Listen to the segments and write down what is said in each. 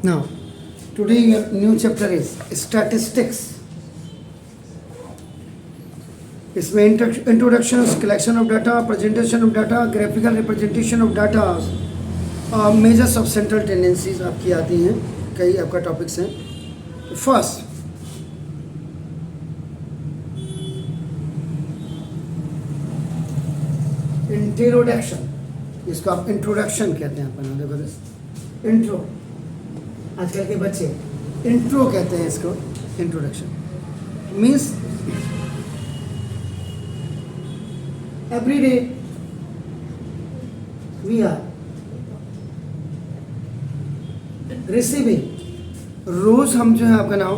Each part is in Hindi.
Now, today your new chapter is statistics. इसमें introduction, collection of data, presentation of data, graphical representation of data, measures of central tendencies आपकी आती हैं, कई आपका टॉपिक्स हैं. तो फर्स्ट इंट्रोडक्शन, इसको आप इंट्रोडक्शन कहते हैं. अपना देखो दिस इंट्रो, आजकल के बच्चे इंट्रो कहते हैं इसको. Introduction means every day we are receiving, रोज हम जो है आपका नाम,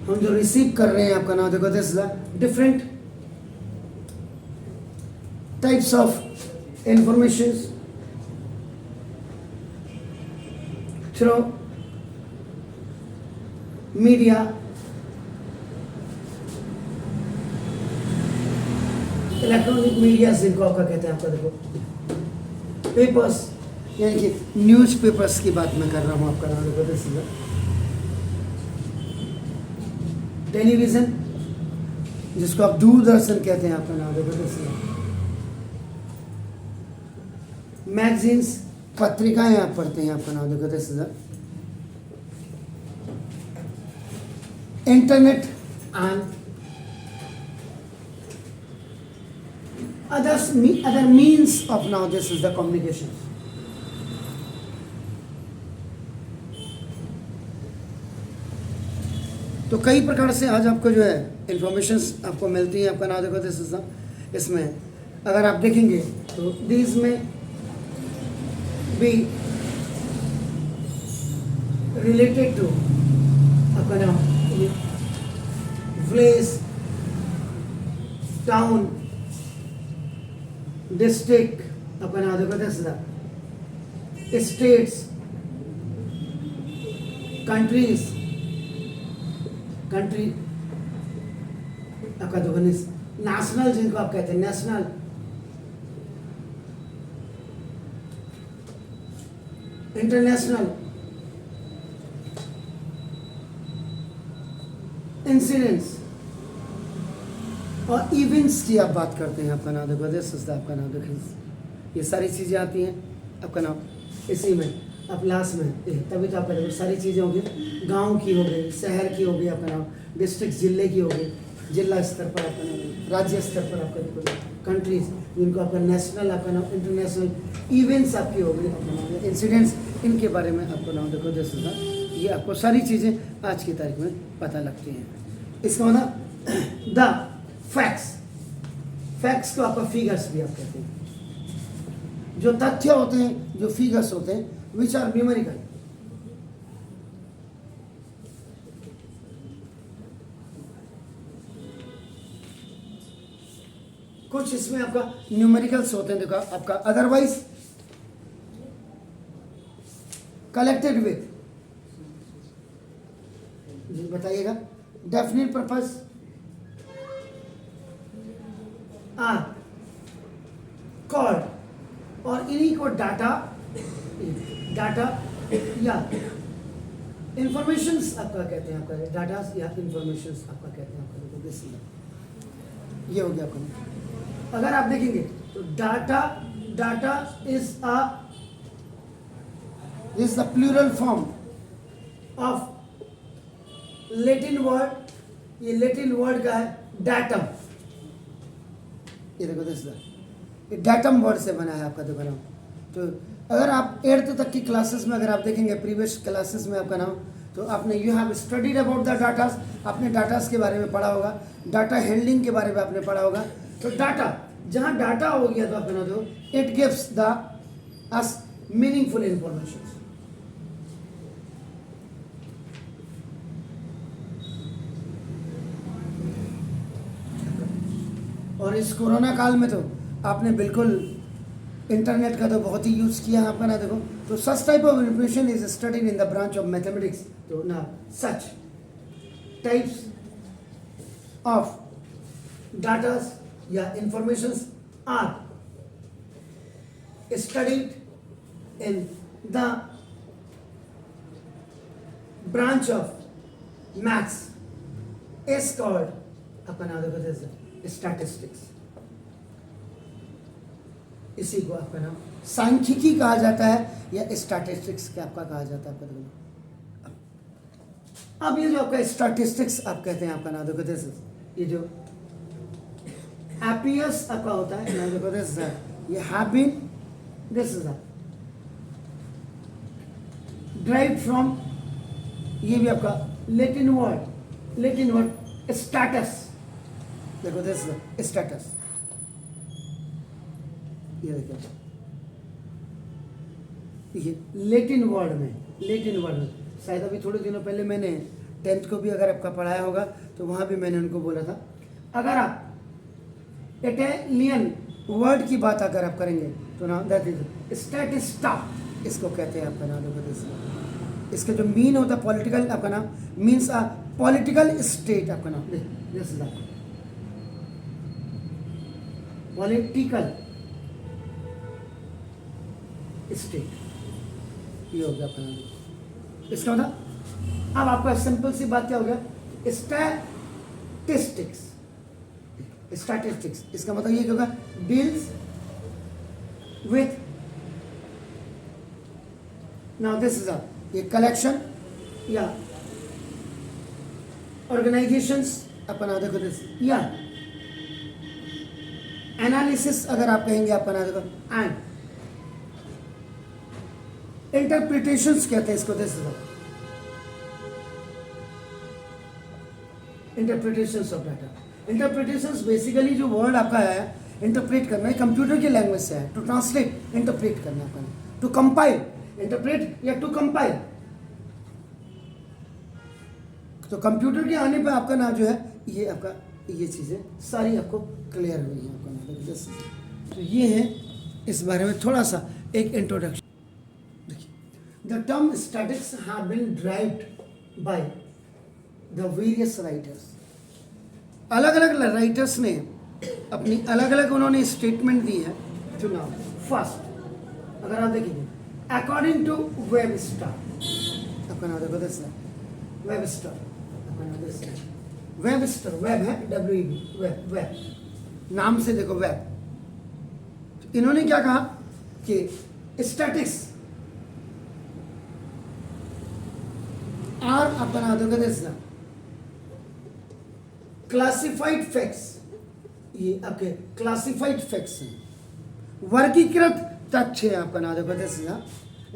हम जो रिसीव कर रहे हैं आपका नाम, देखो this is the different types of information through media, electronic media जिनको आपका कहते हैं. आपका देखो पेपर्स, यानी कि न्यूज़ पेपर्स की बात मैं कर रहा हूँ आपका नाम. देखो दिस इज टेलीविज़न, जिसको आप दूरदर्शन कहते हैं आपका नाम. देखो दिस इज मैगजीन्स, पत्रिकाएं आप पढ़ते हैं आपका नाम. देखो this is internet and other means of now this is the communication. तो कई प्रकार से आज आपको जो है इंफॉर्मेशंस आपको मिलती हैं आपका नाम. देखो दिस इज इसमें अगर आप देखेंगे तो दीज में बी रिलेटेड टू आपका नाम विलेज, टाउन, डिस्ट्रिक्ट, आपका नाम देखो this is states, countries, country आपका देखो नेशनल, जिनको आप कहते हैं नेशनल, इंटरनेशनल, इंसिडेंट्स और इवेंट्स की आप बात करते हैं आपका नाम. देखो दिस इज आपका नाम. देखिए ये सारी चीज़ें आती हैं आपका नाम इसी में. अब लास्ट में तभी तो आपका देखो सारी चीज़ें होंगी. गांव की हो गई, शहर की हो गई आपका नाम, डिस्ट्रिक्ट जिले की हो गई, जिला स्तर पर आपका नाम, राज्य स्तर पर आपका देखो कंट्रीज, जिनको आपका नेशनल आपका नाम, इंटरनेशनल इवेंट्स आपकी हो गई आपका नाम, इंसिडेंट्स, इनके बारे में आपको नाम. देखो दिस इज ये आपको सारी चीज़ें आज की तारीख में पता लगती हैं. इसका मतलब द फैक्ट्स, फैक्ट्स को आपका फिगर्स भी आप कहते हैं. जो तथ्य होते हैं, जो फिगर्स होते हैं, विच आर न्यूमेरिकल. कुछ इसमें आपका न्यूमेरिकल्स होते हैं. देखो आपका अदरवाइज कलेक्टेड विथ, बताइएगा, डेफिनेट पर्पस आर कॉल्ड, और इन्हीं को डाटा या इंफॉर्मेशंस आपका कहते हैं. आपका डाटा या इंफॉर्मेशंस आपका कहते हैं. आपका देखो दिस ये हो गया आपको. अगर आप देखेंगे तो data is the plural form of Latin word. ये लैटिन वर्ड का है डाटम. ये देखो दिस डाटम वर्ड से बना है आपका. देखो नाम. तो अगर आप 8th तक की क्लासेस में अगर आप देखेंगे प्रीवियस क्लासेस में आपका नाम, तो आपने you have studied about the datas, आपने डाटास के बारे में पढ़ा होगा, डाटा हैंडलिंग के बारे में आपने पढ़ा होगा. तो डाटा, जहाँ डाटा हो गया तो आपका नाम दो, it gives the us meaningful information. और इस कोरोना काल में तो आपने बिल्कुल इंटरनेट का तो बहुत ही यूज़ किया है आपका ना. देखो तो such type of information is studied in the branch of mathematics. तो ना सच टाइप्स ऑफ डाटास या informations are studied in the branch of maths is called आपका नाम देखो जैसे statistics. इसी को आपका नाम सांख्यिकी कहा जाता है या स्टैटिस्टिक्स क्या आपका कहा जाता है आपका देखो. अब ये जो आपका स्टैटिस्टिक्स आप कहते हैं आपका नाम देखो दिस ये जो एपियस आपका होता है नाम देखो दिस ये have been this is drive from ये भी आपका लेटिन वर्ड स्टेटस देखो दिस स्टेटस ये देखिए ये लेटिन वर्ड में शायद अभी थोड़े दिनों पहले मैंने 10th को भी अगर आपका पढ़ाया होगा तो वहाँ भी मैंने उनको बोला था अगर आप इटालियन वर्ड की बात अगर आप करेंगे तो ना दैट इज स्टैटिस्टा इसको कहते हैं आपका नाम देखो इसका जो मीन होता है पॉलिटिकल आपका नाम मीन्स अ पॉलिटिकल स्टेट आपका नाम दिस इज पॉलिटिकल स्टेट ये हो गया अपना इसका मतलब अब आपका सिंपल सी बात क्या हो गया स्टैटिस्टिक्स इसका मतलब ये क्या होगा deals with now this is ये कलेक्शन या ऑर्गेनाइजेशंस अपना देखो दिस या एनालिसिस अगर आप कहेंगे अपना देखो एंड इंटरप्रिटेशंस कहते हैं इसको this interpretations of data. Interpretations basically जो वर्ड आपका है इंटरप्रेट करना है कंप्यूटर की लैंग्वेज से है टू ट्रांसलेट इंटरप्रेट करना आपका टू कंपाइल इंटरप्रेट या टू कंपाइल. तो कंप्यूटर के आने पे आपका नाम जो है ये आपका ये चीजें सारी आपको क्लियर हुई है आपका नाम. तो ये है इस बारे में थोड़ा सा एक introduction. The term statistics have been derived by the various writers. अलग अलग राइटर्स ने अपनी अलग अलग उन्होंने स्टेटमेंट दी है. चुनाव फर्स्ट अगर आप देखेंगे अकॉर्डिंग टू वेबस्टर आपका नाम देखो दस वेबस्टर आपका नाम दस वेबस्टर वेब है WEB वेब नाम से देखो वेब. तो इन्होंने क्या कहा कि स्टैटिक्स आर आप बना दोगे दिस क्लासिफाइड फैक्ट्स ये आपके क्लासिफाइड फैक्ट्स हैं वर्गीकृत तथ्य आपका नाम देखो this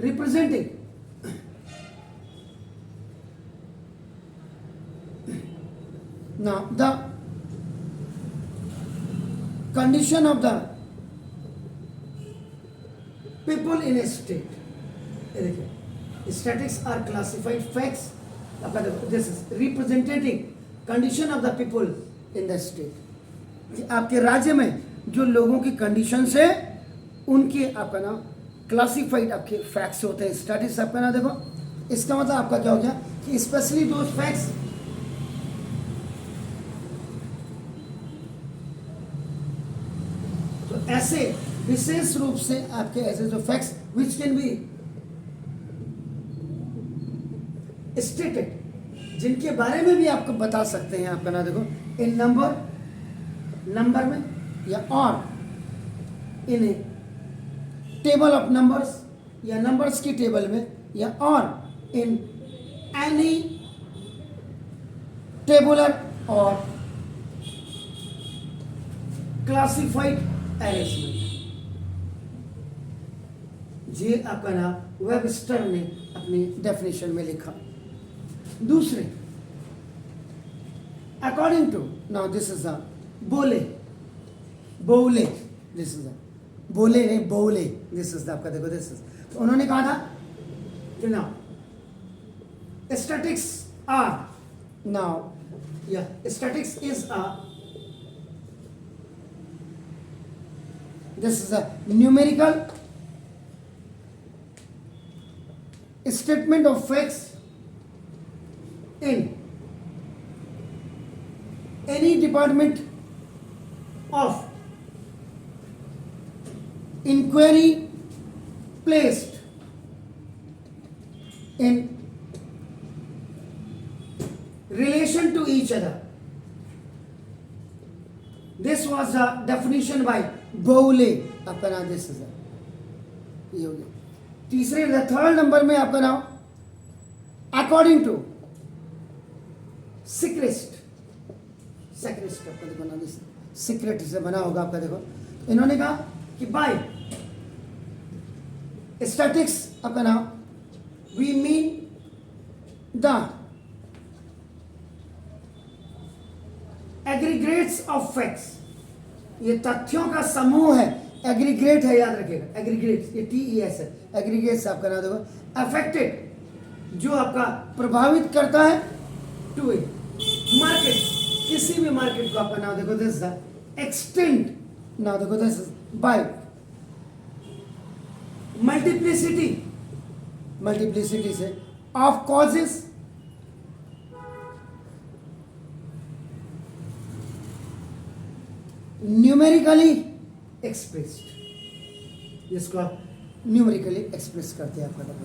representing now the condition of the people in a state. देखिए statistics are classified facts. This is representing condition of the people in the state. कि आपके राज्य में जो लोगों की कंडीशंस है उनके आपका नाम क्लासिफाइड आपके फैक्ट्स होते हैं. स्टैटिस्टिक्स आपका नाम देखो इसका मतलब आपका क्या हो गया कि स्पेशली दो फैक्ट्स तो ऐसे विशेष रूप से आपके ऐसे जो facts which can be stated जिनके बारे में भी आपको बता सकते हैं आपका नाम देखो इन नंबर में या और इन टेबल ऑफ नंबर्स या नंबर्स की टेबल में या और इन एनी टेबुलर और क्लासिफाइड अरेंजमेंट. ये आपका नाम वेबस्टर ने अपनी डेफिनेशन में लिखा. दूसरे according to now this is बोले दिस इज बोले नहीं बोले दिस इज आपका देखो दिस इज. तो उन्होंने कहा था कि नाउ स्टैटिक्स आर नाउ या statics is a this is a numerical statement of facts in any department of inquiry placed in relation to each other. This was the definition by Bowley. आपका नाम दिस इज ये हो गया। तीसरे थर्ड नंबर में आपका नाम अकॉर्डिंग टू सिक्रेस्ट आपका देखो नाम सीक्रेट से बना होगा आपका। देखो इन्होंने कहा कि बाय स्टैटिक्स आपका नाम we mean the aggregates of facts, ये तथ्यों का समूह है। एग्रीगेट है, याद रखिएगा एग्रीगेट, ये TES है। एग्रीगेट्स आपका नाम देखो अफेक्टेड, जो आपका प्रभावित करता है टू ए मार्केट, किसी भी मार्केट को आपका नाम देखो दिस द एक्सटेंट, नाउ देखो दिस बाय मल्टीप्लिसिटी से ऑफ कॉजेस न्यूमेरिकली एक्सप्रेस्ड, जिसको आप न्यूमेरिकली एक्सप्रेस करते हैं आपका नाम।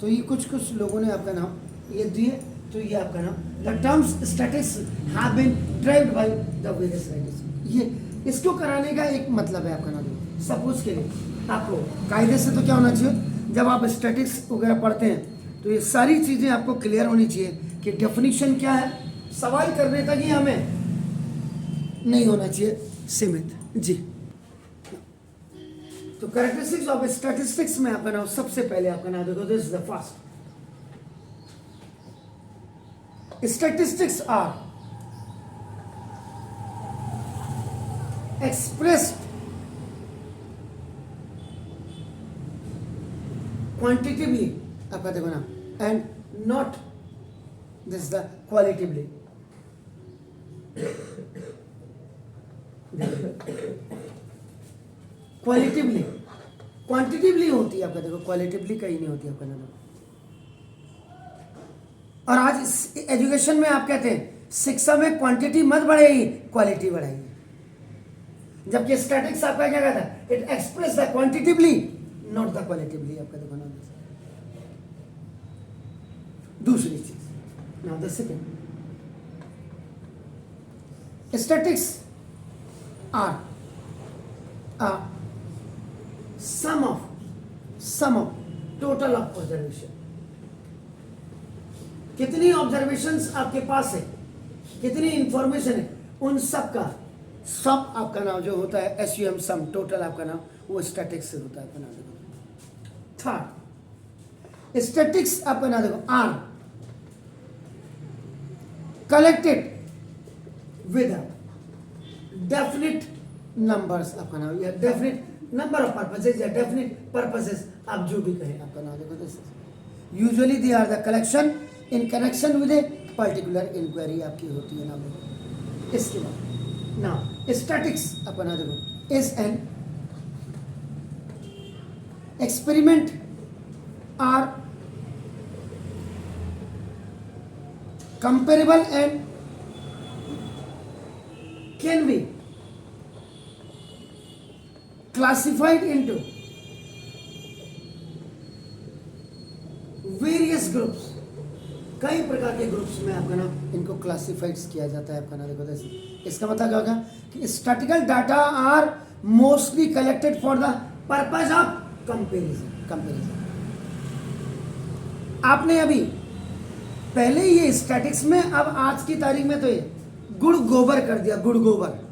तो ये कुछ लोगों ने आपका नाम ये दिए, तो ये आपका नाम the terms statics have been derived by the various writers. ये इसको कराने का एक मतलब है आपका नाम। सपोज के लिए आपको कायदे से तो क्या होना चाहिए, जब आप स्टैटिक्स वगैरह पढ़ते हैं तो ये सारी चीज़ें आपको क्लियर होनी चाहिए कि डेफिनेशन क्या है, सवाल करने तक ही हमें नहीं होना चाहिए सीमित जी। तो कैरेक्टरिस्टिक्स ऑफ स्टैटिस्टिक्स में आपका नाम सबसे पहले आपका नाम देखो this is the first, statistics are expressed quantitatively आपका देखो ना and not this the qualitatively. Qualitatively quantitatively होती है आपका देखो, क्वालिटिवली कहीं नहीं होती आपका नाम। और आज इस एजुकेशन में आप कहते हैं शिक्षा में क्वांटिटी मत बढ़ाइए, क्वालिटी बढ़ाइए। जबकि स्टैटिक्स आपका क्या कहता है, it express the quantitatively not the qualitatively आपका देखो नाम। दूसरी चीज now the second, statistics are sum of total of observation. कितनी ऑब्जर्वेशंस आपके पास है, कितनी इंफॉर्मेशन है, उन सब का सब आपका नाम जो होता है SUM सम टोटल आपका नाम वो स्टैटिक्स से होता है आपका नाम देखो। थर्ड स्टैटिक्स आपका नाम देखो are collected with definite numbers आपका नाम, या डेफिनिट नंबर ऑफ पर्पसेस या डेफिनिट पर्पसेस आप जो भी कहें आपका नाम देखो this usually they are the collection in connection with a particular inquiry आपकी होती है नाम देखो। इसके बाद नाउ स्टैटिक्स आपका नाम देखो is an experiment are comparable and can be classified into various groups, कई प्रकार के ग्रुप्स में आपका नाम इनको क्लासिफाइड किया जाता है आपका नाम देखो जैसे। इसका मतलब क्या होगा कि statical data are mostly collected for the purpose of comparison. आपने अभी पहले ये स्टैटिक्स में, अब आज की तारीख में तो ये गुड़ गोबर कर दिया, गुड़ गोबर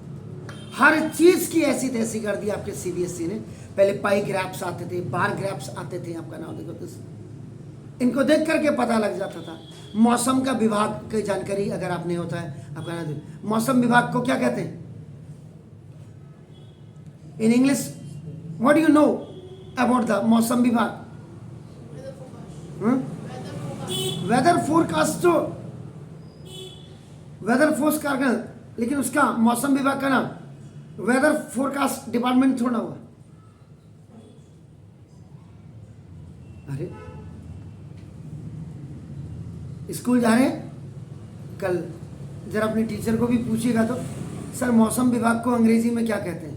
हर चीज की ऐसी तैसी कर दी आपके CBSE ने। पहले पाई ग्राफ्स आते थे, बार ग्राफ्स आते थे आपका नाम देखो तो इनको देख करके पता लग जाता था। मौसम का विभाग की जानकारी अगर आपने होता है आपका नाम देखो, मौसम विभाग को क्या कहते हैं in English, what you know about the मौसम विभाग? वेदर फोरकास्ट, तो वेदर फोर्स का, लेकिन उसका मौसम विभाग का नाम वेदर फोरकास्ट डिपार्टमेंट थोड़ा हुआ। अरे स्कूल जा रहे हैं कल, जरा अपने टीचर को भी पूछिएगा तो सर मौसम विभाग को अंग्रेजी में क्या कहते हैं?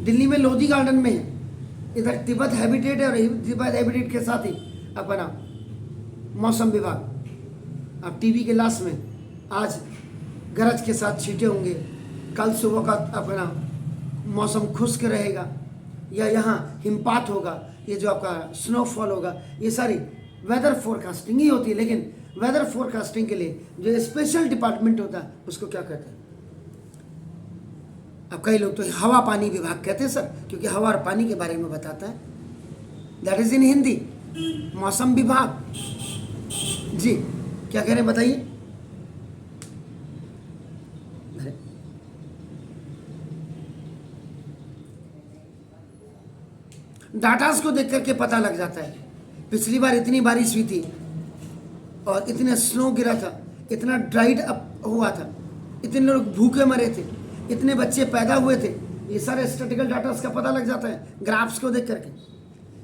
दिल्ली में लोधी गार्डन में है, इधर तिब्बत हैबिटेट है और तिब्बत हैबिटेट के साथ ही आपका नाम मौसम विभाग। अब टीवी के लास्ट में आज गरज के साथ छींटे होंगे, कल सुबह का आपका नाम मौसम खुश्क रहेगा, या यहाँ हिमपात होगा, ये जो आपका स्नोफॉल होगा, ये सारी वेदर फोरकास्टिंग ही होती है। लेकिन वेदर फोरकास्टिंग के लिए जो स्पेशल डिपार्टमेंट होता है उसको क्या कहते हैं? अब कई लोग तो हवा पानी विभाग कहते हैं सर, क्योंकि हवा और पानी के बारे में बताता है। दैट इज इन हिंदी मौसम विभाग। जी क्या कह रहे हैं बताइए? डाटास को देख करके पता लग जाता है। पिछली बार इतनी बारिश हुई थी और इतना स्नो गिरा था, इतना ड्राइड अप हुआ था, इतने लोग भूखे मरे थे, इतने बच्चे पैदा हुए थे। ये सारे स्टैटिकल डाटास का पता लग जाता है ग्राफ्स को देख करके।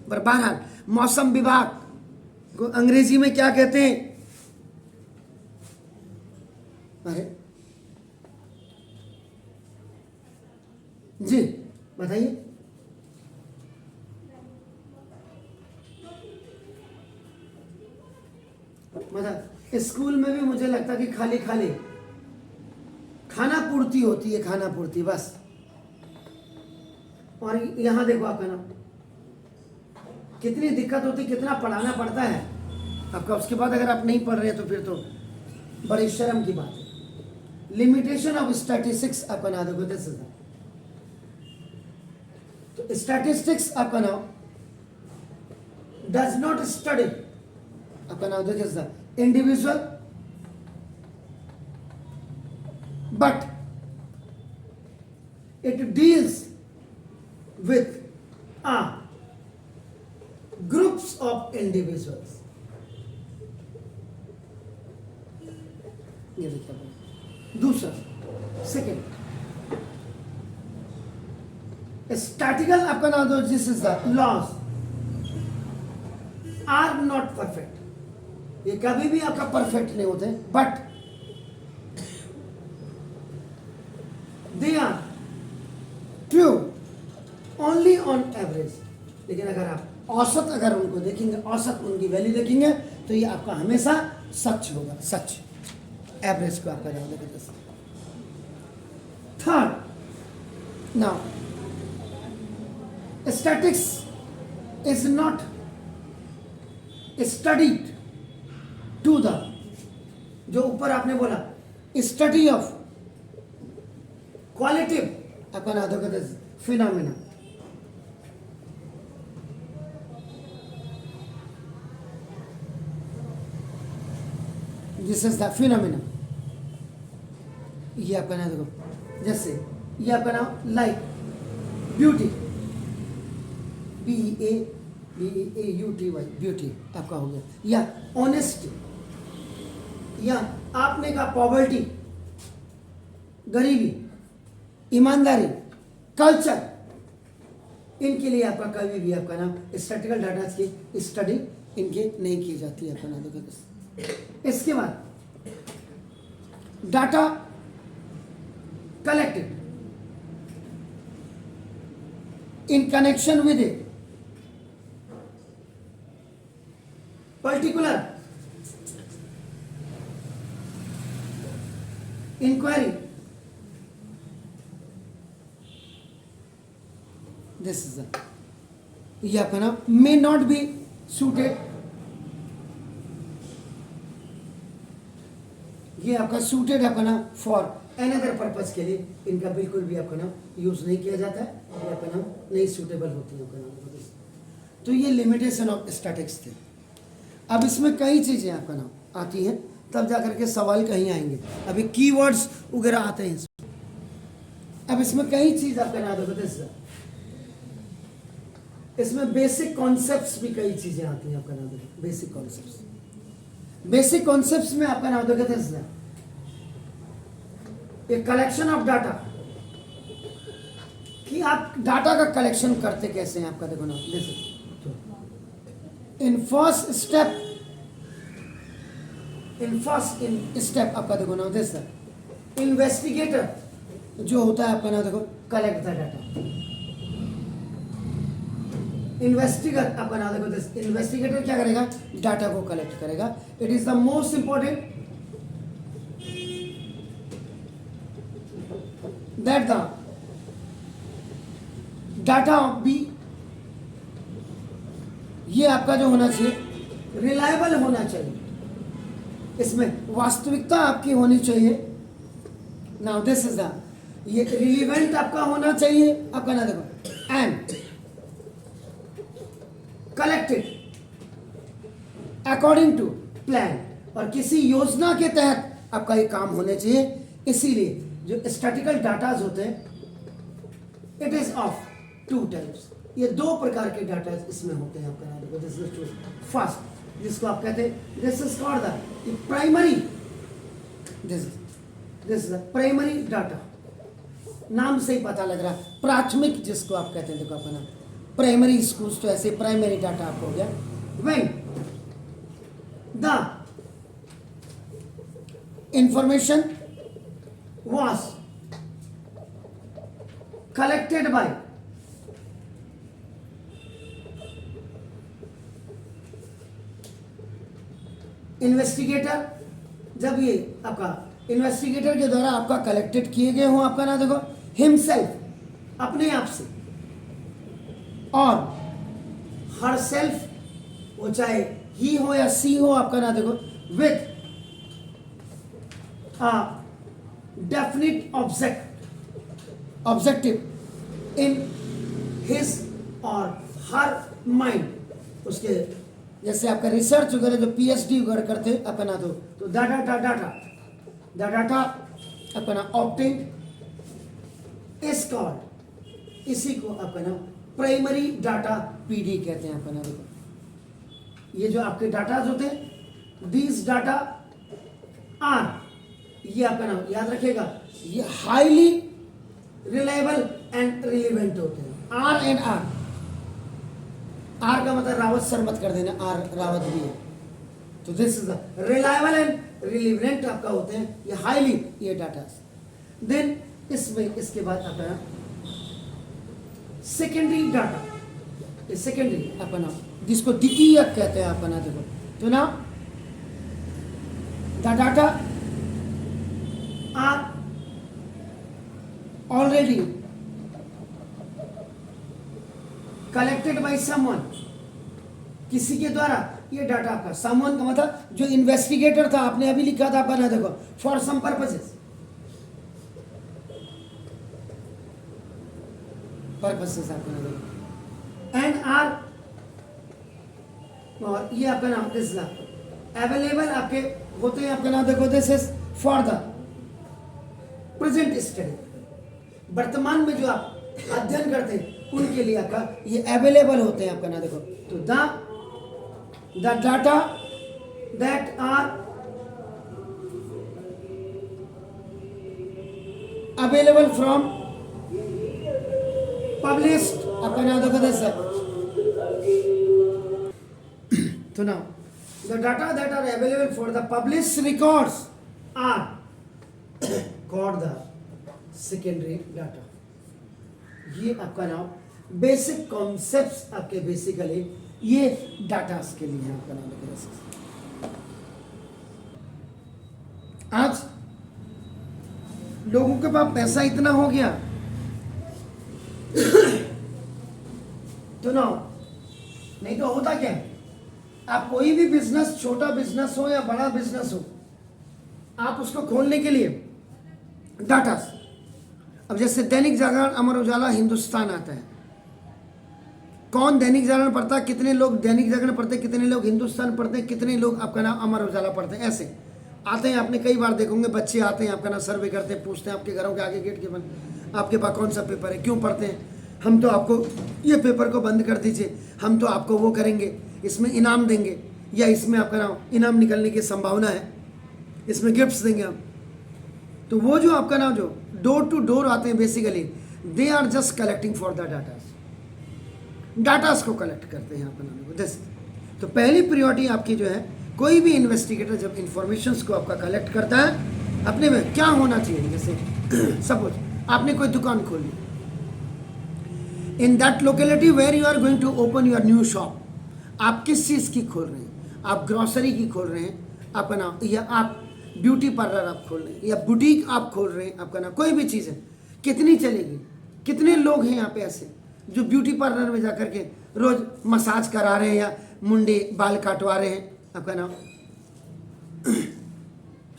पर बहरहाल मौसम विभाग को अंग्रेजी में क्या कहते हैं? अरे जी बताइए। मतलब स्कूल में भी मुझे लगता कि खाली खाली खाना पूर्ति होती है, खाना पूर्ति बस। और यहाँ देखो आपका ना कितनी दिक्कत होती, कितना पढ़ाना पड़ता है आपका। उसके बाद अगर आप नहीं पढ़ रहे तो फिर तो बड़ी शर्म की बात है। लिमिटेशन ऑफ स्टैटिस्टिक्स आपका ना देखो, दिस इज तो स्टैटिस्टिक्स आपका नाम डज नॉट स्टडी आपका नाम देखिए individual but it deals with groups of individuals। ये देखिए दूसरा सेकेंड स्टैटिकल आपका नाम दो, this is the laws are not perfect. ये कभी भी आपका परफेक्ट नहीं होते, but they are true only on average. लेकिन अगर आप औसत अगर उनको देखेंगे, औसत उनकी वैल्यू देखेंगे तो ये आपका हमेशा सच होगा, सच। एवरेज को आपका जवाब देखेंगे। Third now statics is not studied to the, जो ऊपर आपने बोला स्टडी ऑफ क्वालिटिव आपका नाम देखो phenomena. This is the phenomena. ये आपका नाम देखो, जैसे ये आपका नाम लाइक ब्यूटी, BEAUTY ब्यूटी आपका हो गया, या ऑनेस्टी, या आपने कहा पॉवर्टी गरीबी, ईमानदारी, कल्चर, इनके लिए आपका कभी भी आपका नाम स्टैटिकल डाटा की स्टडी इनके नहीं की जाती है आपका नाम देखो। इसके बाद data collected in connection with a particular inquiry, this is ये आपका नाम मे नॉट बी सूटेड, ये आपका सूटेड आपका नाम फॉर अनदर पर्पज के लिए इनका बिल्कुल भी आपका नाम यूज नहीं किया जाता है, ये आपका नाम नहीं सूटेबल होती है आपका नाम। तो ये लिमिटेशन ऑफ स्टैटिक्स थे। अब इसमें कई चीजें आपका नाम आती हैं, तब जाकर के सवाल कहीं आएंगे। अभी कीवर्ड्स वगैरह आते हैं इसमें। अब इसमें कई चीज आपका नाम देखो, इसमें बेसिक कॉन्सेप्ट्स भी कई चीजें आती हैं आपका नाम देखो। बेसिक कॉन्सेप्ट्स, बेसिक कॉन्सेप्ट्स में आपका नाम देखो एक कलेक्शन ऑफ डाटा, कि आप डाटा का कलेक्शन करते कैसे हैं आपका देखो ना। इन फर्स्ट स्टेप आपका देखो ना दिस इन्वेस्टिगेटर जो होता है आपका नाम देखो कलेक्ट द डाटा। इन्वेस्टिगेटर, आपका नाम देखो दिस, इन्वेस्टिगेटर क्या करेगा, डाटा को कलेक्ट करेगा। It is the most important that the data of be, ये आपका जो होना चाहिए रिलायबल होना चाहिए, इसमें वास्तविकता आपकी होनी चाहिए। नाउ दिस इज द, ये रिलीवेंट आपका होना चाहिए, आपका ना देखो, and collected according to plan, और किसी योजना के तहत आपका ये काम होने चाहिए। इसीलिए जो स्टैटिकल डाटाज होते हैं, it is of two types, ये दो प्रकार के डाटा इसमें होते हैं आपका नाम देखो, दिस इज फर्स्ट, जिसको आप कहते हैं this is called the primary, this is the primary data, नाम से ही पता लग रहा है प्राथमिक जिसको आप कहते हैं, देखो आपका नाम प्राइमरी स्कूल्स, तो ऐसे प्राइमरी डाटा आपको हो गया। When the information was collected by investigator, जब ये आपका इन्वेस्टिगेटर के द्वारा आपका कलेक्टेड किए गए हो, आपका ना देखो हिमसेल्फ, अपने आप से, और हर सेल्फ, वो चाहे ही हो या सी हो, आपका ना देखो with a definite objective in his और हर माइंड, उसके जैसे आपका रिसर्च वगैरह जो पीएचडी वगैरह करते अपना, तो डाटा अपना ऑब्टेन इज कॉल्ड, इसी को अपना प्राइमरी डाटा पीडी कहते हैं अपना। देखो ये जो आपके डाटाज होते हैं, दीज डाटा आर, ये आपका नाम याद रखिएगा, ये हाईली रिलायबल एंड रिलेवेंट होते हैं। आर एंड आर, आर का मतलब रावत सर मत कर देना, आर रावत भी है, तो this is the reliable and relevant आपका होते हैं ये हाईली, ये डाटा। देन इसमें इसके बाद आपका सेकेंडरी डाटा, ये सेकेंडरी अपना जिसको द्वितीयक कहते हैं अपना, देखो तो ना the data are already collected by someone, किसी के द्वारा ये डाटा आपका, समवन का मतलब जो इन्वेस्टिगेटर था, आपने अभी लिखा था अपना देखो, फॉर सम पर्पसेस आपका देखो, एंड आर, और ये आपका नाम दिस अवेलेबल आपके होते हैं, आपका नाम देखो this is for the present study, वर्तमान में जो आप अध्ययन करते हैं उनके लिए आपका ये अवेलेबल होते हैं, आपका नाम देखो, तो the data that are available from published, आपका नाम देखो दिस, तो now the data that are available for the published records are called the secondary data। ये आपका नाम बेसिक कॉन्सेप्ट्स आपके बेसिकली ये डाटास के लिए आपका नाम लेकर, आज लोगों के पास पैसा इतना हो गया तो ना, नहीं तो होता क्या है, आप कोई भी बिजनेस, छोटा बिजनेस हो या बड़ा बिजनेस हो, आप उसको खोलने के लिए डाटा, अब जैसे दैनिक जागरण, अमर उजाला, हिंदुस्तान आता है, कौन दैनिक जागरण पढ़ता है, कितने लोग दैनिक जागरण पढ़ते हैं, कितने लोग हिंदुस्तान पढ़ते हैं, कितने लोग आपका नाम अमर उजाला पढ़ते हैं, ऐसे आते हैं। आपने कई बार देखोगे बच्चे आते हैं, आपका नाम सर्वे करते हैं, पूछते हैं आपके घरों के आगे गेट के बंद, आपके पास कौन सा पेपर है, क्यों पढ़ते हैं, हम तो आपको ये पेपर को बंद कर दीजिए, हम तो आपको वो करेंगे, इसमें इनाम देंगे, या इसमें आपका नाम इनाम निकलने की संभावना है, इसमें गिफ्ट्स देंगे हम। तो वो जो आपका नाम जो डोर टू डोर आते हैं, basically they are just collecting for the datas को कलेक्ट करते हैं आपका नाम दिस। तो पहली प्रायोरिटी आपकी जो है, कोई भी इन्वेस्टिगेटर जब इंफॉर्मेशंस को आपका कलेक्ट करता है, अपने में क्या होना चाहिए, जैसे सपोज आपने कोई दुकान खोली, in that locality where you are going to open your new shop, आप किस चीज़ की खोल रहे हैं, आप ग्रॉसरी की खोल रहे हैं अपना, या आप ब्यूटी पार्लर आप खोल रहे हैं, या बुटीक आप खोल रहे हैं आपका ना, कोई भी चीज़ है, कितनी चलेगी, कितने लोग हैं यहाँ पे ऐसे जो ब्यूटी पार्लर में जाकर के रोज मसाज करा रहे हैं या मुंडे बाल काटवा रहे हैं आपका ना,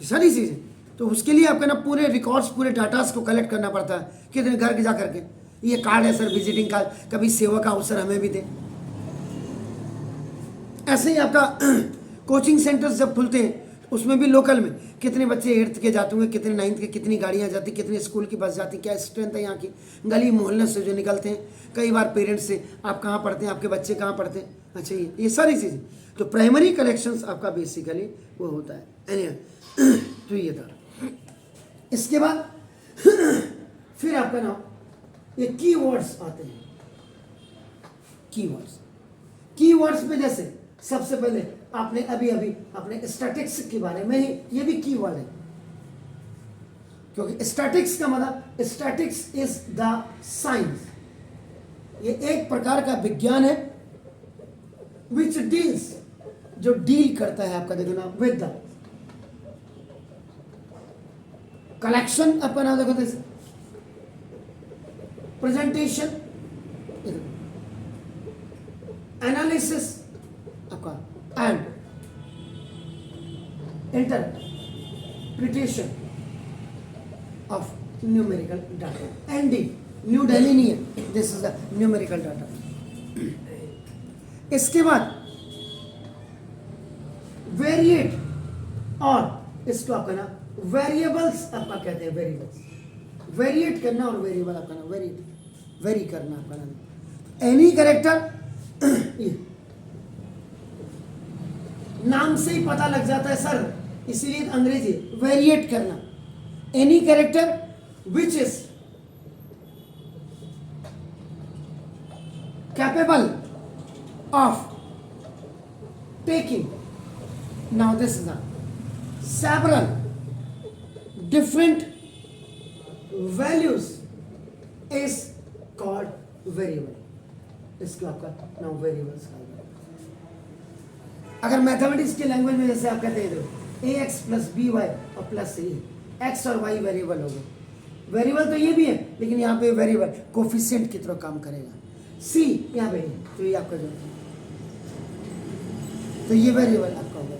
सारी चीज़ें। तो उसके लिए आपका ना पूरे रिकॉर्ड्स, पूरे डाटास को कलेक्ट करना पड़ता है, कितने घर के जा करके, ये कार्ड है सर विजिटिंग कार्ड, कभी सेवा का अवसर हमें भी दें। ऐसे ही आपका कोचिंग सेंटर्स जब खुलते हैं उसमें भी लोकल में कितने बच्चे 8th के जाते होंगे, कितने 9th के, कितनी गाड़ियाँ जाती, कितने स्कूल की बस जाती, क्या स्ट्रेंथ है यहाँ की, गली मोहल्ले से जो निकलते हैं, कई बार पेरेंट्स से आप कहाँ पढ़ते हैं, आपके बच्चे कहाँ पढ़ते हैं, अच्छा ये सारी चीज़ें। तो प्राइमरी कलेक्शंस आपका बेसिकली वो होता है। तो ये था। इसके बाद फिर आपका नाम ये कीवर्ड्स आते हैं। कीवर्ड्स में जैसे सबसे पहले आपने अभी अपने स्टैटिक्स के बारे में ही, ये भी कीवर्ड है, क्योंकि स्टैटिक्स का मतलब स्टैटिक्स इज द साइंस, ये एक प्रकार का विज्ञान है विच डील्स, जो डील करता है आपका देखो ना विद द कलेक्शन, आपका नाम देखो प्रेजेंटेशन, एनालिसिस आपका and interpretation of numerical data. ND new Delhi नहीं है, this is the numerical data. इसके बाद वेरिएट, और इसको आपका ना वेरिएबल्स आपका कहते हैं, वेरिएबल्स, वेरिएट करना और वेरिएबल आपका ना वेरी करना आपका ना। एनी कैरेक्टर, नाम से ही पता लग जाता है सर, इसीलिए अंग्रेजी वेरिएट करना। Any character which is capable of taking, now this is several different values is called variable, इसको आपका नाउ वेरिएबल्स कहा। अगर मैथमेटिक्स की लैंग्वेज में जैसे आप कहते हैं ए एक्स प्लस बी वाई और प्लस सी, एक्स और वाई वेरिएबल हो गए, वेरिएबल तो ये भी है लेकिन यहाँ पे वेरिएबल कोफिशिएंट की तरह काम करेगा। सी यहाँ पे तो ये आपका जो, तो ये वेरिएबल आपका होगा।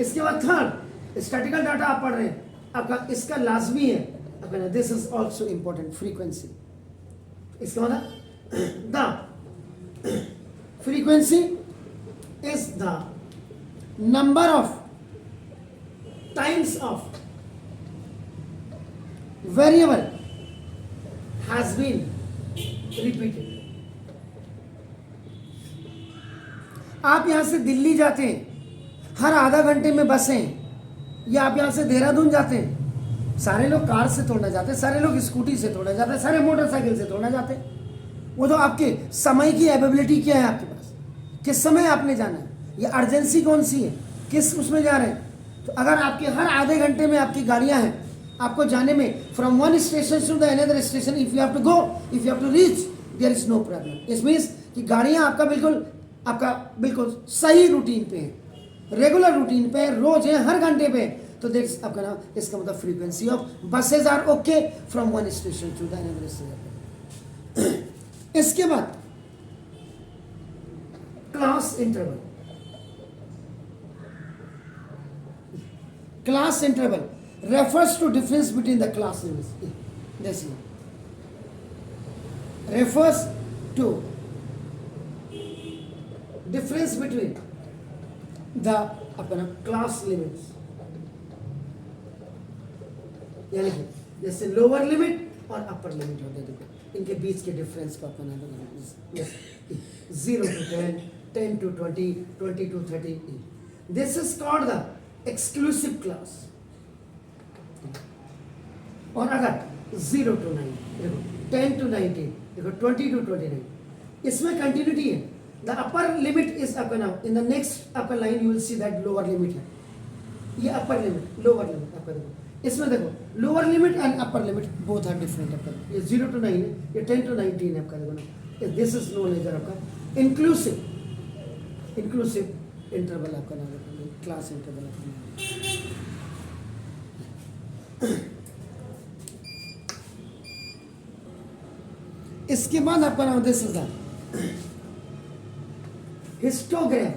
इसके बाद थर्ड स्टैटिकल डाटा आप पढ़ रहे हैं, आपका इसका लाजमी है आपका, this is also important, frequency. इसका मतलब the frequency is the number of times of variable has been repeated. आप यहां से दिल्ली जाते हैं, हर आधा घंटे में बसें, या आप यहां से देहरादून जाते हैं, सारे लोग कार से थोड़ा जाते हैं, सारे लोग स्कूटी से थोड़ा जाते हैं, सारे मोटरसाइकिल से थोड़ा जाते हैं। वो तो आपके समय की एबिलिटी क्या है आपके पास, किस समय आपने जाना है, ये अर्जेंसी कौन सी है, किस उसमें जा रहे हैं। तो अगर आपके हर आधे घंटे में आपकी गाड़ियां हैं, आपको जाने में from one station to the another station, if you have to go, if you have to reach, there is no problem. It means कि गाड़ियां आपका बिल्कुल सही रूटीन पे है, रेगुलर रूटीन पे, रोज है, हर घंटे पे। तो दैट्स आपका नाम, इसका मतलब frequency of buses are okay from one station to the another station. इसके बाद class interval. Class interval refers to difference between the class limits. This refers to difference between the अपना class limits, यानी कि जैसे लोअर लिमिट और अपर लिमिट होते हैं, देखो इनके बीच के डिफरेंस को अपना 0 to 10, 10 to 20, 20 to 30. This is called the exclusive class. और अगर 0 to 9 देखो, 10 to 19 देखो, 20 to 29, इसमें कंटिन्यूटी है। द अपर लिमिट इज आपका नाउ, इन द नेक्स्ट आपका line you will see that lower limit है, ये अपर लिमिट, लोअर लिमिट आपका देखो, इसमें देखो lower limit and upper limit both are different आपका। ये 0 to 9 है, ये 10 to 19 है आपका देखो ना। दिस इज नोन एज आपका इंक्लूसिव इंटरवल आपका नाम है, क्लास इंटरवल आपका नाम। इसके बाद आपका नाम दिस इज द हिस्टोग्राम।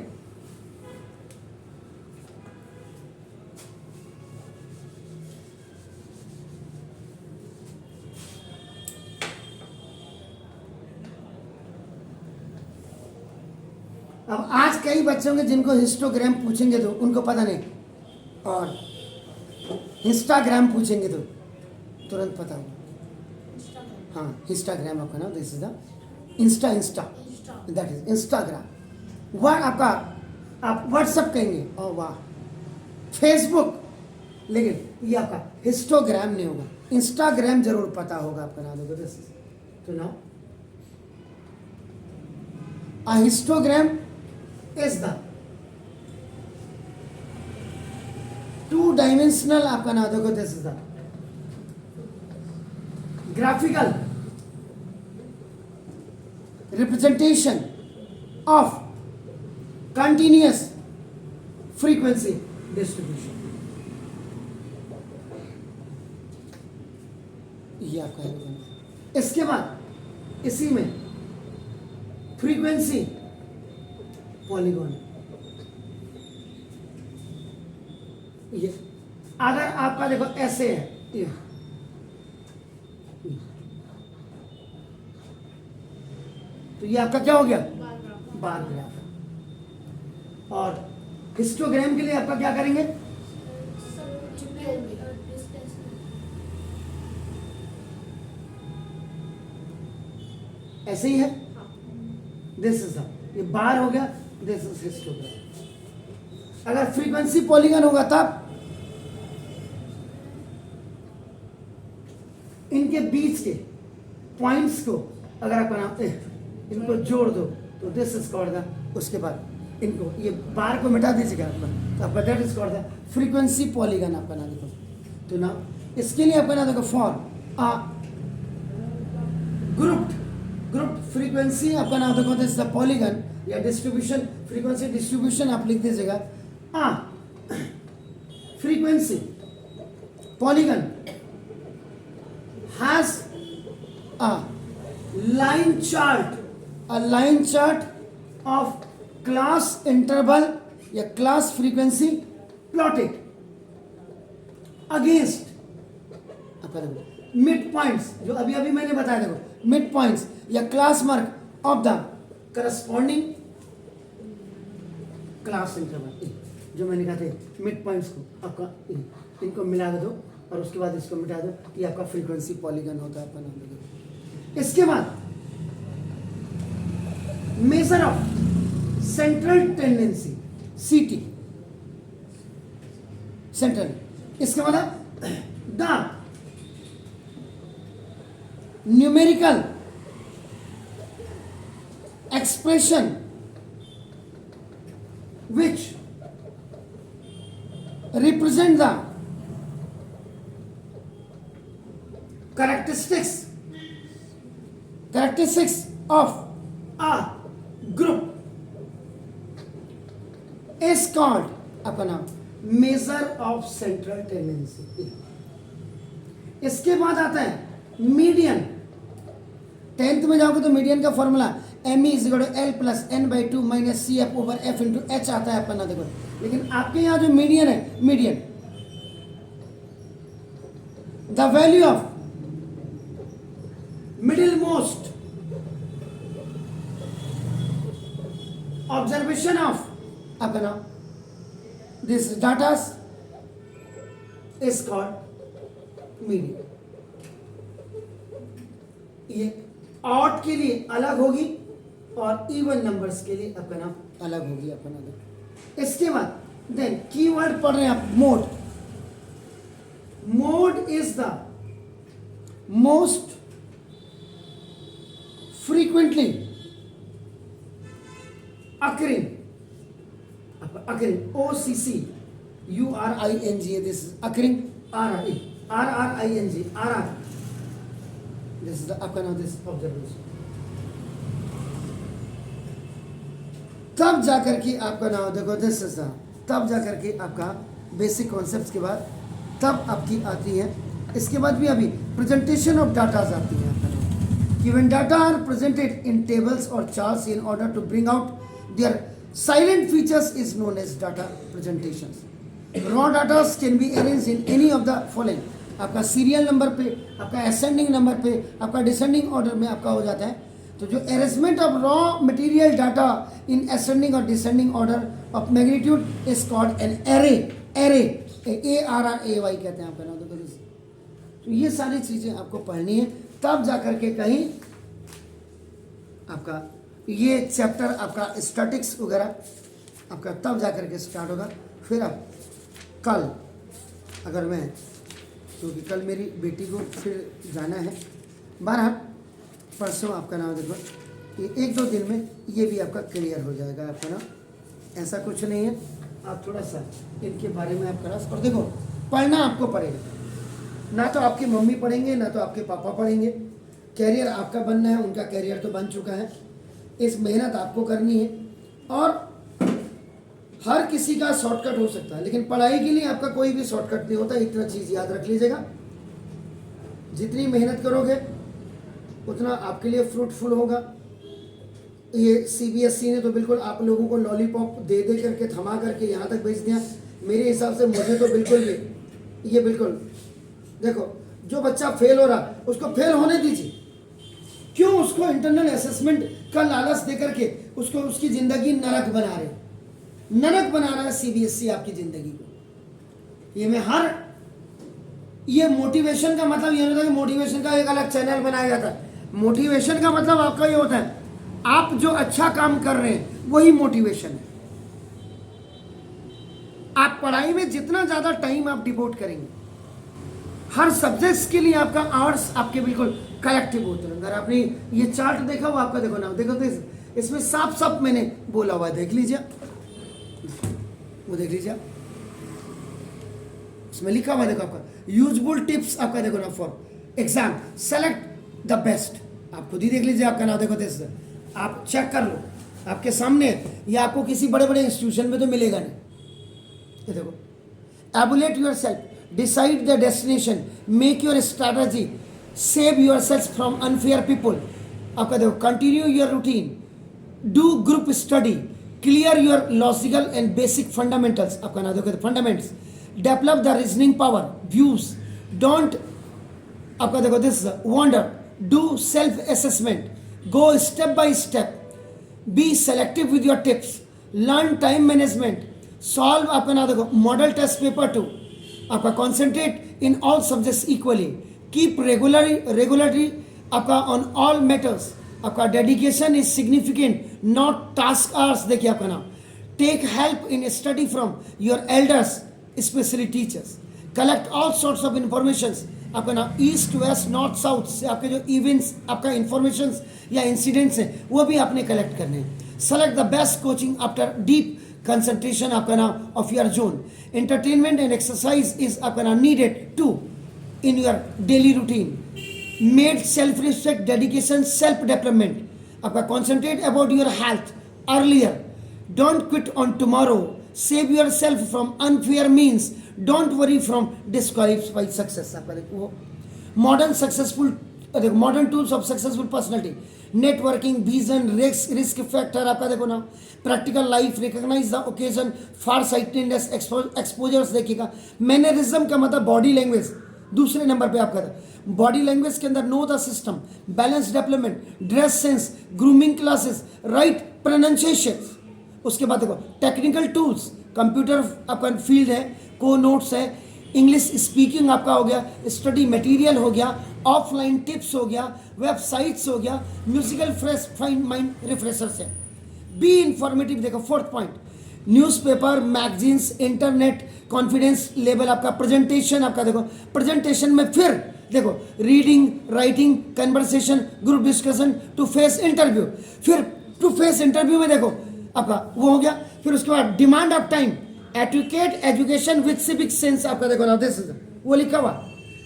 अब आज कई बच्चे होंगे जिनको हिस्टोग्राम पूछेंगे तो उनको पता नहीं, और इंस्टाग्राम पूछेंगे तो तुरंत पता होगा। हाँ, इंस्टाग्राम आपका नाम, this is the Insta that is Instagram. वह आपका आप व्हाट्सअप कहेंगे और वाह फेसबुक, लेकिन ये आपका हिस्टोग्राम नहीं होगा। इंस्टाग्राम जरूर पता होगा आपका नाम होगा। दिस इज तो now a histogram is the two-dimensional आपका नाम देखो, this is the graphical representation of continuous frequency distribution। ये आपका है। इसके बाद इसी में फ्रीक्वेंसी पॉलीगॉन। ये अगर आपका देखो ऐसे है, ये तो ये आपका क्या हो गया, बार ग्राफ। और हिस्टोग्राम के लिए आपका क्या करेंगे, ऐसे ही है। दिस इज ये बार हो गया, दिस इज हिस्टोग्राम। अगर फ्रीक्वेंसी पॉलीगन होगा तब इनके बीच के पॉइंट्स को अगर आप बनाते हैं, इनको जोड़ दो तो दिस इज कॉल्ड द, उसके बाद इनको ये बार को मिटा दीजिएगा आपका, तो आपका that is called the frequency polygon आपका नाम देखो। तो ना इसके लिए आपका नाम देखो फॉर अ ग्रुप्ड फ्रीक्वेंसी आपका नाम देखो, दिस द पॉलीगन या डिस्ट्रीब्यूशन, फ्रीक्वेंसी डिस्ट्रीब्यूशन आप लिख दीजिएगा। Frequency polygon has a line chart of class interval या क्लास फ्रीक्वेंसी प्लॉटेड अगेंस्ट आपका देखो मिड पॉइंट्स, जो अभी अभी मैंने बताया देखो मिड पॉइंट्स या class mark of the corresponding class interval, जो मैंने कहा थे मिड पॉइंट्स को आपका इनको मिला दो और उसके बाद इसको मिटा दो, ये आपका फ्रीक्वेंसी पॉलीगन होता है आपका नाम देखो। इसके बाद मेजर ऑफ सेंट्रल टेंडेंसी सीटी, सेंट्रल, इसके बाद the numerical expression which represent the characteristics of a group is called आपका नाम measure of central tendency। इसके बाद आता है मीडियन। 10th में जाओगे तो मीडियन का formula M is equal to L plus N by 2 minus C F over F into H आता है अपना देखो। लेकिन आपके यहाँ जो मीडियन है, median the value of middle most observation of अपना this data is called median. ये ऑड के लिए अलग होगी और इवन नंबर्स के लिए आपका नाम अलग होगी आपका नाम। इसके बाद देन कीवर्ड पढ़ रहे हैं आप, mode. Mode is the most frequently occurring OCCURING, this is occurring RI RRING, RR, this is आपका नाम, दिस ऑब्जर्वेशन। तब जाकर के आपका नाम देखो, दिस इज तब जाकर के आपका बेसिक कॉन्सेप्ट्स के बाद तब आपकी आती है। इसके बाद भी अभी प्रेजेंटेशन ऑफ डाटा आती है आपका नाम कि when data are presented in tables और charts in order to bring out their salient features is known as data presentations. Raw data can be arranged in any of the following, आपका सीरियल नंबर पे, आपका असेंडिंग नंबर पे, आपका डिसेंडिंग ऑर्डर में आपका हो जाता है। तो जो arrangement of raw material data in ascending और descending order of magnitude is called an array. Array ARRAY कहते हैं आपका नाम। तो ये सारी चीजें आपको पढ़नी है, तब जाकर के कहीं आपका ये चैप्टर आपका स्टैटिक्स वगैरह आपका तब जाकर के स्टार्ट होगा। फिर अब कल अगर मैं, क्योंकि कल मेरी बेटी को फिर जाना है 12, परसों आपका नाम देखो, ये 1-2 दिन में ये भी आपका क्लियर हो जाएगा आपका नाम, ऐसा कुछ नहीं है। आप थोड़ा सा इनके बारे में आप करा, और देखो पढ़ना आपको पड़ेगा, ना तो आपकी मम्मी पढ़ेंगे ना तो आपके पापा पढ़ेंगे। कैरियर आपका बनना है, उनका कैरियर तो बन चुका है, इस मेहनत आपको करनी है। और हर किसी का शॉर्टकट हो सकता है, लेकिन पढ़ाई के लिए आपका कोई भी शॉर्टकट नहीं होता, इतना चीज़ याद रख लीजिएगा। जितनी मेहनत करोगे उतना आपके लिए फ्रूटफुल होगा। ये CBSE ने तो बिल्कुल आप लोगों को लॉलीपॉप दे दे करके थमा करके यहाँ तक भेज दिया। मेरे हिसाब से मुझे तो बिल्कुल भी ये बिल्कुल, देखो जो बच्चा फेल हो रहा उसको फेल होने दीजिए, क्यों उसको इंटरनल असेसमेंट का लालच दे करके उसको उसकी ज़िंदगी नरक बना रहे, नरक बना रहा है CBSE आपकी ज़िंदगी को। ये मैं हर, ये मोटिवेशन का मतलब ये नहीं होता कि मोटिवेशन का एक अलग चैनल बनाया जाता है। मोटिवेशन का मतलब आपका ये होता है आप जो अच्छा काम कर रहे हैं वही मोटिवेशन है। आप पढ़ाई में जितना ज़्यादा टाइम आप डिवोट करेंगे, हर सब्जेक्ट्स के लिए आपका आवर्स आपके बिल्कुल कलेक्टिव होते हैं। अगर आपने ये चार्ट देखा हुआ आपका, देखो ना, देखो तो इसमें साफ साफ मैंने बोला हुआ है, देख लीजिए, वो देख लीजिए, इसमें लिखा हुआ देखो आपका यूजफुल टिप्स आपका देखो ना for exam, select the best. आप खुद ही देख लीजिए आपका नाम, देखो दिस, आप चेक कर लो आपके सामने, ये आपको किसी बड़े बड़े इंस्टीट्यूशन में तो मिलेगा नहीं। ये देखो, evaluate yourself, decide the destination, make your strategy, save yourself from unfair people. आपका देखो, continue your routine, do group study, clear your logical and basic fundamentals. आपका नाम देखो, fundamentals, develop the reasoning power, views, don't आपका देखो this wonder, do self assessment, go step by step, be selective with your tips, learn time management, solve आपका ना देखो मॉडल टेस्ट पेपर 2, आपका concentrate in all subjects equally, keep regularly आपका on all matters, आपका dedication is significant, not task hours। देखिए आपका नाम, take help in study from your elders, especially teachers, collect all sorts of informations। आपका नाम ईस्ट वेस्ट नॉर्थ साउथ से आपके जो इवेंट्स आपका इंफॉर्मेशंस या इंसिडेंट्स हैं वो भी आपने कलेक्ट करने हैं। Select the best coaching after deep concentration आपका नाम of your zone. Entertainment and exercise is आपका नाम needed to in your daily routine. Made self respect, dedication, self development. आपका concentrate about your health earlier, don't quit on tomorrow, save yourself from unfair means, don't worry from disqualified success. आपका देखो मॉडर्न सक्सेसफुल, देखो modern tools of successful personality, networking, vision, risk factor. आपका देखो ना practical life, recognize the occasion, far sightedness, exposures. देखिएगा मैनरिज्म का मतलब बॉडी लैंग्वेज, दूसरे नंबर पे आपका बॉडी लैंग्वेज के अंदर know the system, balance development, dress sense, grooming classes, right pronunciation. उसके बाद देखो टेक्निकल टूल्स, कंप्यूटर आपका फील्ड है, को नोट्स है, इंग्लिश स्पीकिंग आपका हो गया, स्टडी मटेरियल हो गया, ऑफलाइन टिप्स हो गया, वेबसाइट्स हो गया, musical fresh fine mind refreshers है। बी इंफॉर्मेटिव, देखो fourth point, newspaper, magazines, internet, confidence level आपका, प्रेजेंटेशन आपका देखो, प्रेजेंटेशन में फिर देखो reading, writing, conversation, group discussion, to face interview. फिर टू फेस इंटरव्यू में देखो आपका वो हो गया। फिर उसके बाद demand of time, educate, education with civic sense. आपका देखो ना दिस वो लिखा हुआ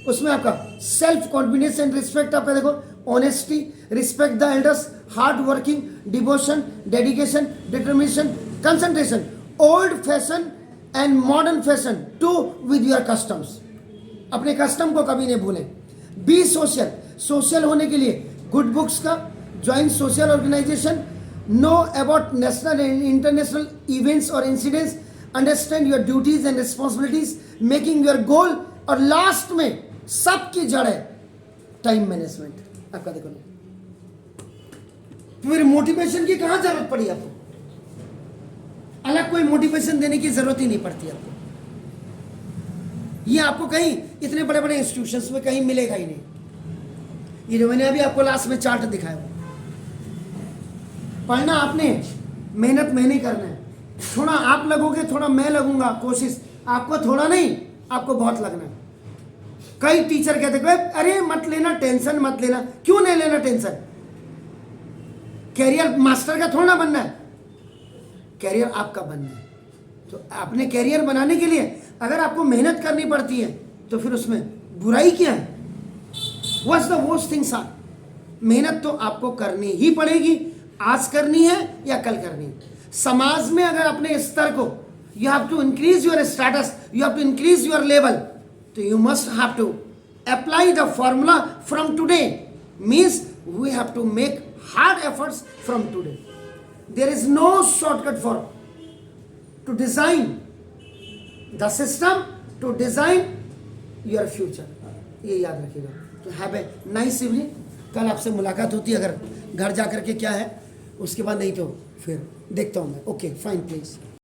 उसमें आपका सेल्फ कॉन्फिडेंस एंड रिस्पेक्ट, आपका देखो honesty, respect the elders, hard working, devotion, dedication, determination, concentration, old fashion and modern fashion to with your customs. अपने कस्टम को कभी नहीं भूलें। बी सोशल, सोशल होने के लिए गुड बुक्स का, join social organisation, know about national and international events और incidents, understand your duties and responsibilities, making your goal, और लास्ट में सबकी जड़ है टाइम मैनेजमेंट। आपका देखो फिर मोटिवेशन की कहां जरूरत पड़ी आपको, अलग कोई मोटिवेशन देने की जरूरत ही नहीं पड़ती आपको। ये आपको कहीं इतने बड़े बड़े इंस्टीट्यूशंस में कहीं मिलेगा ही नहीं। ये जो मैंने अभी आपको लास्ट में चार्ट दिखाया वो पढ़ना आपने, मेहनत मैंने करना है। थोड़ा आप लगोगे, थोड़ा मैं लगूंगा, कोशिश आपको थोड़ा नहीं, आपको बहुत लगना है। कई टीचर कहते हैं अरे मत लेना टेंशन, मत लेना। क्यों नहीं लेना टेंशन? कैरियर मास्टर का थोड़ा बनना है, कैरियर आपका बनना है। तो अपने कैरियर बनाने के लिए अगर आपको मेहनत करनी पड़ती है तो फिर उसमें बुराई क्या है? What's the worst things are? मेहनत तो आपको करनी ही पड़ेगी। आज करनी है या कल करनी है। समाज में अगर अपने स्तर को, you have to increase your status, you have to increase your level, तो you must have to apply the formula from today. Means we have to make hard efforts from today. There is no shortcut for to design the system, to design your future. ये याद रखिएगा। तो हैव ए नाइस इवनिंग। कल आपसे मुलाकात होती है, अगर घर जा करके क्या है उसके बाद, नहीं तो फिर देखता हूँ मैं। Okay fine, please.